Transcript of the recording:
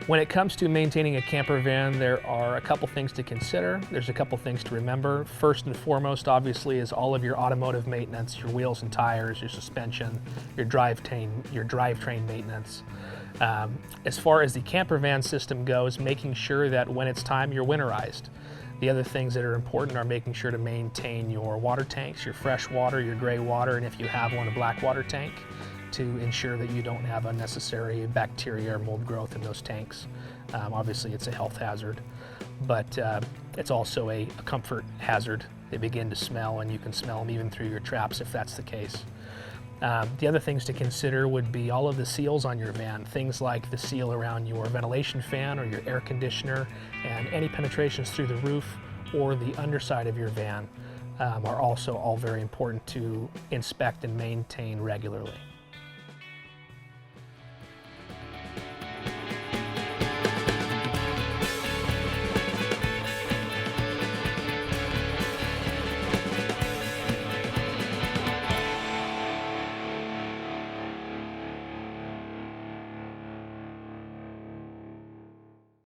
When it comes to maintaining a camper van, there are a couple things to consider. There's a couple things to remember. First and foremost, obviously, is all of your automotive maintenance, your wheels and tires, your suspension, your drivetrain maintenance. As far as the camper van system goes, making sure that when it's time, you're winterized. The other things that are important are making sure to maintain your water tanks, your fresh water, your gray water, and if you have one, a black water tank, to ensure that you don't have unnecessary bacteria or mold growth in those tanks. Obviously, it's a health hazard, but it's also a comfort hazard. They begin to smell, and you can smell them even through your traps if that's the case. The other things to consider would be all of the seals on your van, things like the seal around your ventilation fan or your air conditioner, and any penetrations through the roof or the underside of your van are also all very important to inspect and maintain regularly.